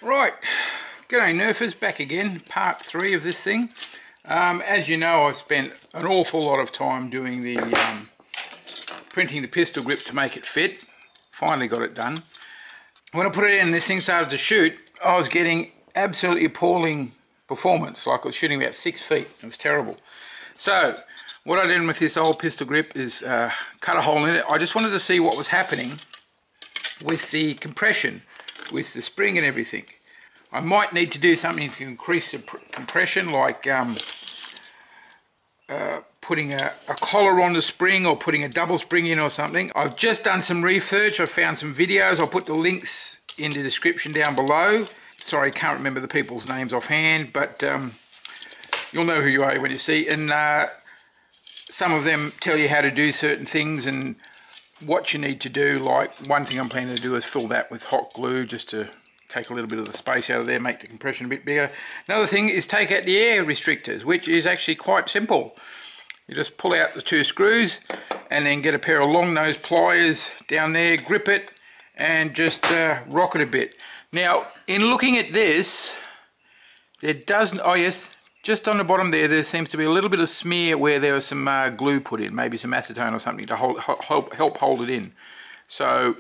Right, g'day Nerfers, back again, part 3 of this thing. As you know, I've spent an awful lot of time doing the printing the pistol grip to make it fit. Finally got it done. When I put it in and this thing started to shoot, I was getting absolutely appalling performance, like I was shooting about 6 feet. It was terrible. So what I did with this old pistol grip is cut a hole in it. I just wanted to see what was happening with the compression, with the spring and everything. I might need to do something to increase the compression, like putting a collar on the spring or putting a double spring in or something. I've just done some research. I found some videos. I'll put the links in the description down below. Sorry, can't remember the people's names offhand, but you'll know who you are when you see. And some of them tell you how to do certain things and what you need to do. Like one thing I'm planning to do is fill that with hot glue just to take a little bit of the space out of there, make the compression a bit bigger. Another thing is take out the air restrictors, which is actually quite simple. You just pull out the 2 screws and then get a pair of long nose pliers down there, grip it and just rock it a bit. Now in looking at this, there doesn't, oh yes, just on the bottom there seems to be a little bit of smear where there was some glue put in, maybe some acetone or something to help hold it in. So,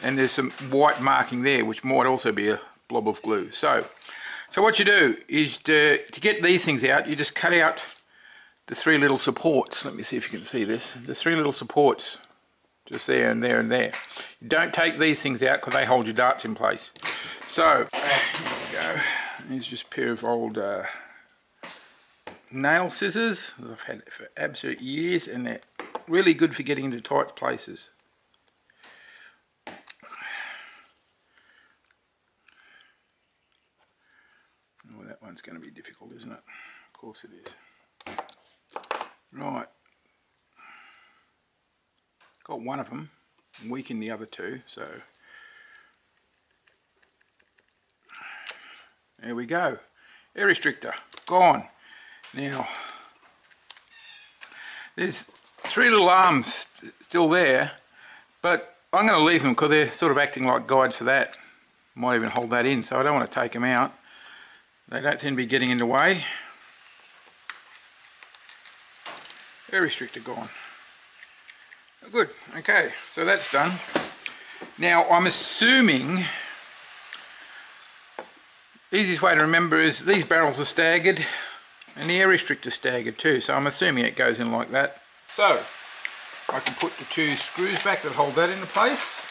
and there's some white marking there, which might also be a blob of glue. So what you do is to get these things out, you just cut out the 3 little supports. Let me see if you can see this. The 3 little supports, just there and there and there. You don't take these things out because they hold your darts in place. So, here we go. Here's just a pair of old nail scissors that I've had for absolute years, and they're really good for getting into tight places. Oh, that one's going to be difficult, isn't it? Of course it is. Right. Got one of them, weakened the other 2, so there we go. Air restrictor, gone. Now, there's 3 little arms still there, but I'm going to leave them because they're sort of acting like guides for that. Might even hold that in, so I don't want to take them out. They don't seem to be getting in the way. Air restrictor gone. Good, okay, so that's done. Now I'm assuming, easiest way to remember is these barrels are staggered and the air restrictor staggered too, so I'm assuming it goes in like that. So I can put the 2 screws back that hold that into place.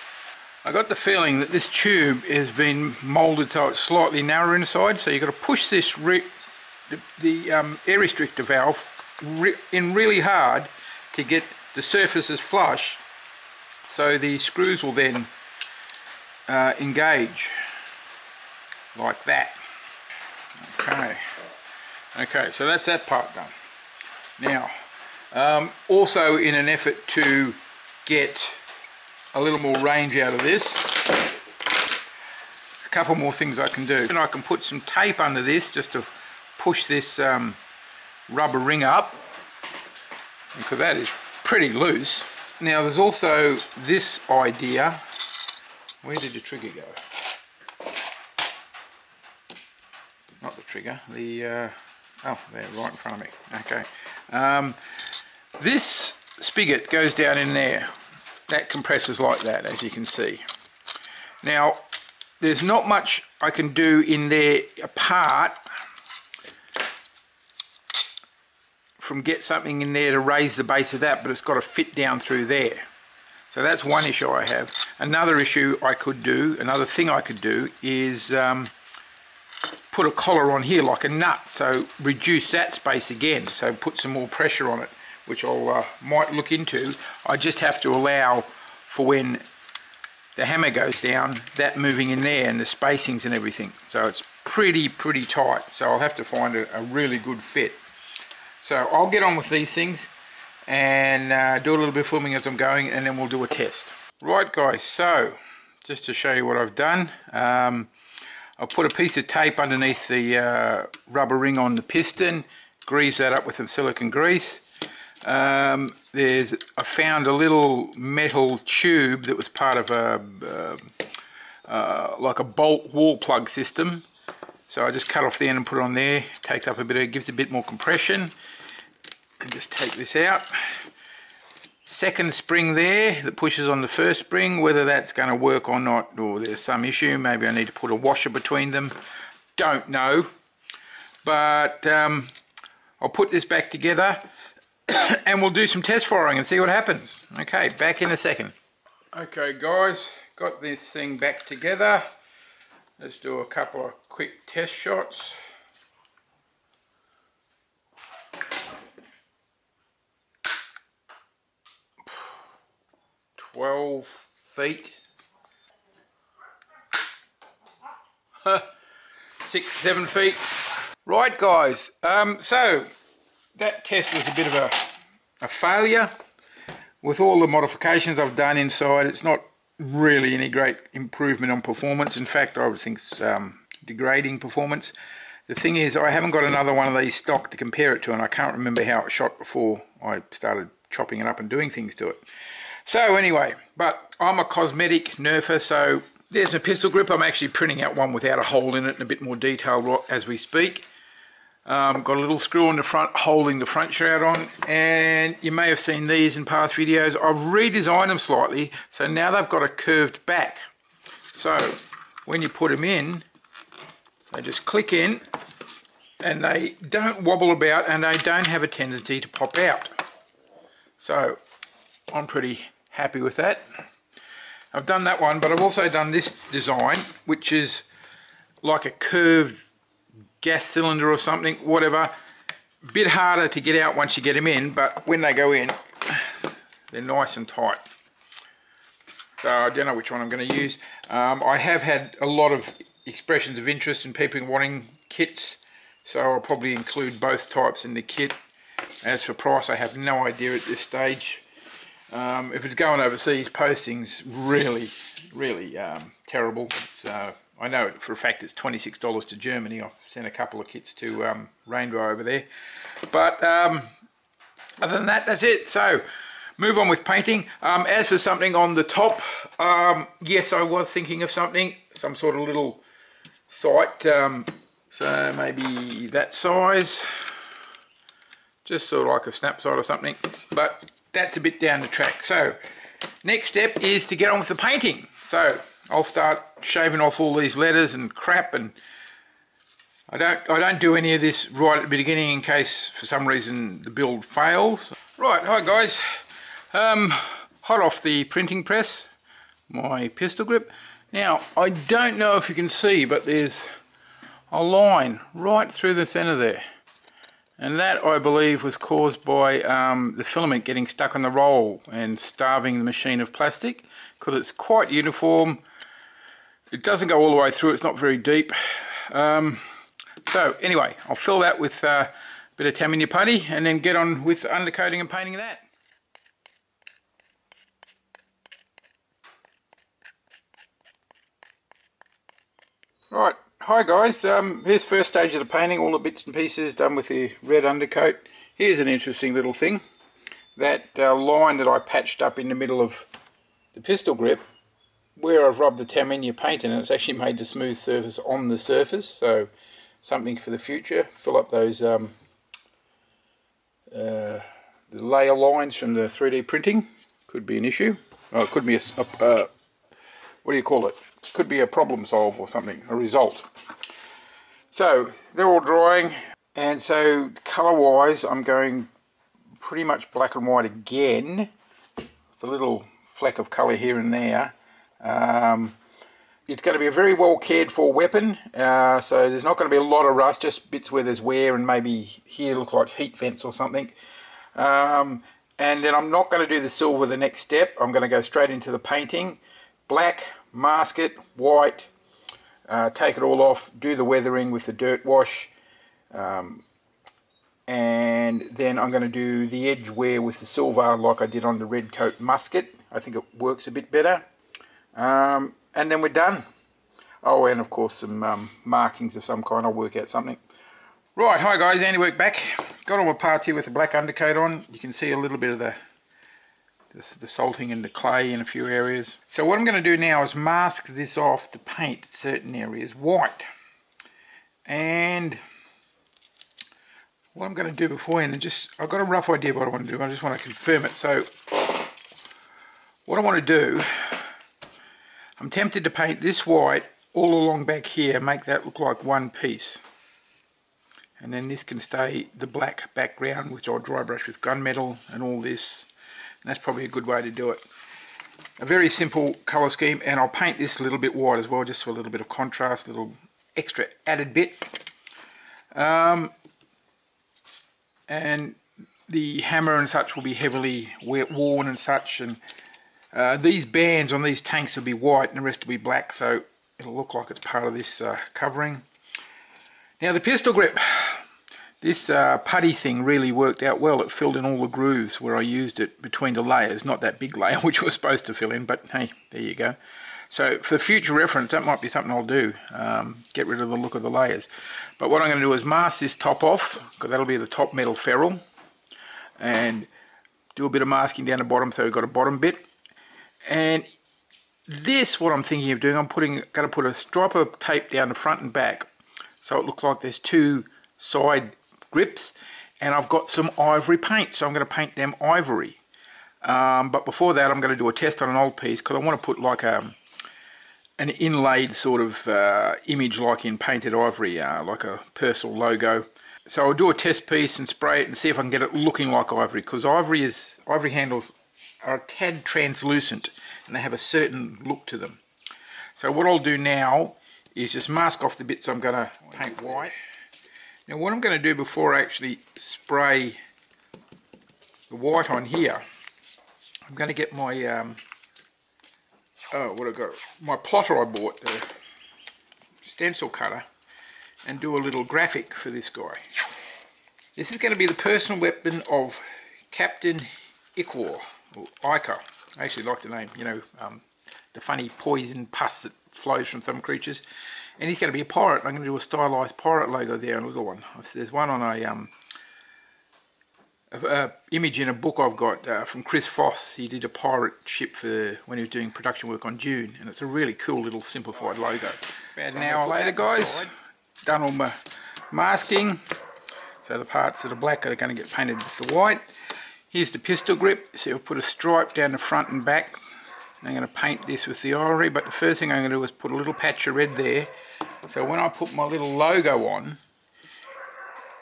I got the feeling that this tube has been moulded so it's slightly narrower inside, so you've got to push this the air restrictor valve in really hard to get the surfaces flush, so the screws will then engage like that. Okay, so that's that part done. Now also in an effort to get a little more range out of this, a couple more things I can do. And I can put some tape under this just to push this rubber ring up, because that is pretty loose. Now there's also this idea. Where did the trigger go? Not the trigger, the oh, there, right in front of me. Okay, this spigot goes down in there. That compresses like that, as you can see. Now there's not much I can do in there apart from get something in there to raise the base of that, but it's got to fit down through there. So that's one issue I have. Another issue I could do, another thing I could do is put a collar on here like a nut, so reduce that space again, so put some more pressure on it, which I'll might look into. I just have to allow for when the hammer goes down, that moving in there and the spacings and everything. So it's pretty tight, so I'll have to find a really good fit. So I'll get on with these things and do a little bit of filming as I'm going, and then we'll do a test. Right guys, so just to show you what I've done, I'll put a piece of tape underneath the rubber ring on the piston, grease that up with some silicone grease. I found a little metal tube that was part of a like a bolt wall plug system. So I just cut off the end and put it on there. Takes up a bit, gives a bit more compression. And just take this out. Second spring there that pushes on the first spring, whether that's going to work or not, or there's some issue. Maybe I need to put a washer between them. Don't know. But I'll put this back together and we'll do some test firing and see what happens. Okay, back in a second. Okay guys, got this thing back together. Let's do a couple of quick test shots. "12 feet." 6, 7 feet. Right guys, so that test was a bit of a failure. With all the modifications I've done inside, it's not really any great improvement on performance. In fact, I would think it's degrading performance. The thing is, I haven't got another one of these stock to compare it to, and I can't remember how it shot before I started chopping it up and doing things to it. So anyway, but I'm a cosmetic nerfer, so there's my pistol grip. I'm actually printing out one without a hole in it and a bit more detail as we speak. Got a little screw on the front holding the front shroud on, and you may have seen these in past videos. I've redesigned them slightly, so now they've got a curved back. So when you put them in, they just click in and they don't wobble about and they don't have a tendency to pop out. So I'm pretty happy with that. I've done that one, but I've also done this design, which is like a curved gas cylinder or something, whatever. Bit harder to get out once you get them in, but when they go in, they're nice and tight. So I don't know which one I'm going to use. I have had a lot of expressions of interest in people wanting kits, so I'll probably include both types in the kit. As for price, I have no idea at this stage. If it's going overseas, posting's really terrible. It's, I know for a fact it's $26 to Germany. I've sent a couple of kits to Rainbow over there. But other than that, that's it. So move on with painting. As for something on the top, yes, I was thinking of something, some sort of little sight. So maybe that size, just sort of like a snap sight or something. But that's a bit down the track. So next step is to get on with the painting. So I'll start shaving off all these letters and crap, and I don't do any of this right at the beginning in case for some reason the build fails. Right, hi guys. Hot off the printing press, my pistol grip. Now I don't know if you can see, but there's a line right through the center there. And that, I believe, was caused by the filament getting stuck on the roll and starving the machine of plastic, because it's quite uniform. It doesn't go all the way through, it's not very deep. So anyway, I'll fill that with a bit of Tamiya putty and then get on with undercoating and painting that. Right, hi guys, here's first stage of the painting, all the bits and pieces done with the red undercoat. Here's an interesting little thing. That line that I patched up in the middle of the pistol grip, where I've rubbed the Tamiya paint in, and it's actually made the smooth surface on the surface, so something for the future. Fill up those the layer lines from the 3D printing. Could be an issue. Oh, it could be what do you call it? Could be a problem solve or something, a result. So they're all drying, and so colour wise I'm going pretty much black and white again, with a little fleck of colour here and there. It's going to be a very well cared for weapon, so there's not going to be a lot of rust, just bits where there's wear and maybe here look like heat vents or something. And then I'm not going to do the silver the next step. I'm going to go straight into the painting. Black, mask it, white, take it all off, do the weathering with the dirt wash, and then I'm going to do the edge wear with the silver like I did on the red coat musket. I think it works a bit better. And then we're done. Oh, and of course some markings of some kind. I'll work out something. Right, hi guys, Andy Work back. Got all my parts here with the black undercoat on. You can see a little bit of the the salting and the clay in a few areas. So what I'm going to do now is mask this off to paint certain areas white. And what I'm going to do beforehand, I've got a rough idea of what I want to do. I just want to confirm it. So what I want to do, I'm tempted to paint this white all along back here, make that look like one piece. And then this can stay the black background, which I'll dry brush with gunmetal and all this. And that's probably a good way to do it. A very simple colour scheme, and I'll paint this a little bit white as well, just for a little bit of contrast, a little extra added bit. And the hammer and such will be heavily worn and such, and these bands on these tanks will be white and the rest will be black, so it'll look like it's part of this covering. Now the pistol grip, this putty thing really worked out well. It filled in all the grooves where I used it between the layers, not that big layer which was supposed to fill in, but hey, there you go. So for future reference, that might be something I'll do, get rid of the look of the layers. But what I'm going to do is mask this top off, because that'll be the top metal ferrule, and do a bit of masking down the bottom so we've got a bottom bit. And this, what I'm thinking of doing, I'm going to put a stripe of tape down the front and back, so it looks like there's two side grips, and I've got some ivory paint, so I'm going to paint them ivory. But before that, I'm going to do a test on an old piece, because I want to put like an inlaid sort of image like in painted ivory, like a Purcell logo. So I'll do a test piece and spray it and see if I can get it looking like ivory, because ivory handles are a tad translucent and they have a certain look to them. So what I'll do now is just mask off the bits I'm going to paint white. Now what I'm going to do before I actually spray the white on here, I'm going to get my my plotter I bought, the stencil cutter, and do a little graphic for this guy. This is going to be the personal weapon of Captain Ichor, or Ichor. I actually like the name, you know, the funny poison pus that flows from some creatures. And he's going to be a pirate. I'm going to do a stylized pirate logo there, and a little one. There's one on a image in a book I've got from Chris Foss. He did a pirate ship for when he was doing production work on Dune, and it's a really cool little simplified logo. About an hour later, guys, done all my masking. So the parts that are black are going to get painted with the white. Here's the pistol grip. So I've put a stripe down the front and back. I'm going to paint this with the ivory, but the first thing I'm going to do is put a little patch of red there. So when I put my little logo on,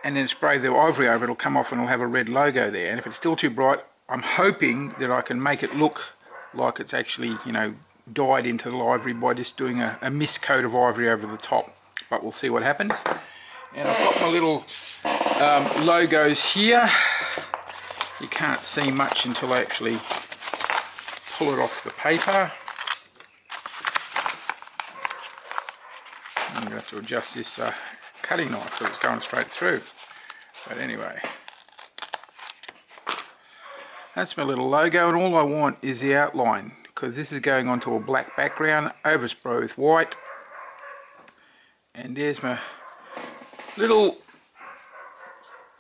and then spray the ivory over, it'll come off and it'll have a red logo there. And if it's still too bright, I'm hoping that I can make it look like it's actually, you know, dyed into the ivory by just doing a mist coat of ivory over the top. But we'll see what happens. And I've got my little logos here. You can't see much until I actually pull it off the paper. I'm going to have to adjust this cutting knife because it's going straight through. But anyway, that's my little logo, and all I want is the outline, because this is going onto a black background, overspray with white. And there's my little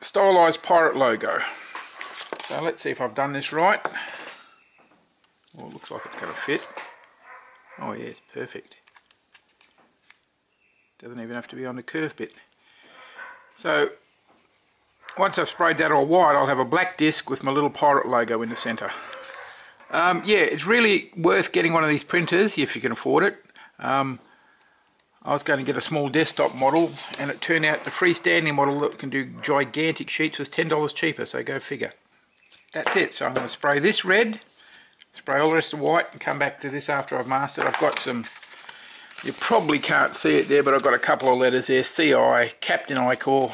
stylized pirate logo. So let's see if I've done this right. Oh, it looks like it's going to fit. Oh yes, perfect. Doesn't even have to be on the curve bit. So once I've sprayed that all white, I'll have a black disc with my little pirate logo in the centre. Yeah, it's really worth getting one of these printers if you can afford it. I was going to get a small desktop model, and it turned out the freestanding model that can do gigantic sheets was $10 cheaper, so go figure. That's it. So I'm going to spray this red, spray all the rest of white, and come back to this after I've mastered. I've got some, you probably can't see it there, but I've got a couple of letters there, CI, Captain Ichor, or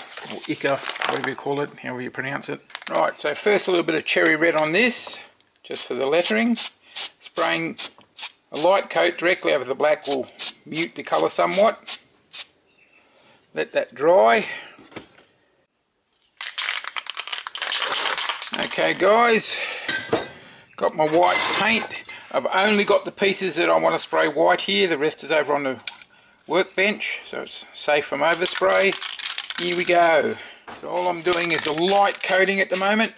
Ichor, whatever you call it, however you pronounce it. Right, so first a little bit of cherry red on this, just for the lettering. Spraying a light coat directly over the black will mute the colour somewhat. Let that dry. Okay guys, got my white paint. I've only got the pieces that I want to spray white here, the rest is over on the workbench, so it's safe from overspray. Here we go. So all I'm doing is a light coating at the moment.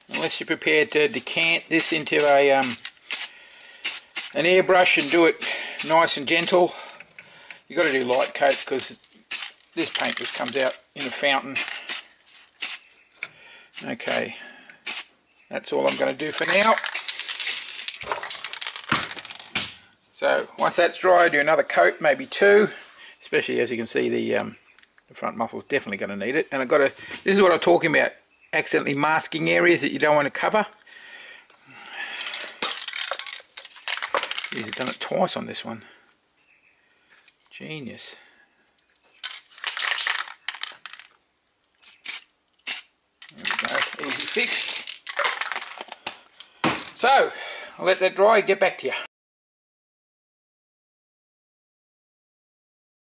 And unless you're prepared to decant this into a an airbrush and do it nice and gentle. You've got to do light coat because this paint just comes out in a fountain. Okay, that's all I'm going to do for now. So once that's dry, do another coat, maybe two, especially as you can see the front muscle's definitely going to need it. And I've got to, this is what I'm talking about, accidentally masking areas that you don't want to cover. Jeez, I've done it twice on this one. Genius. There we go, easy fix. So, I'll let that dry, get back to you.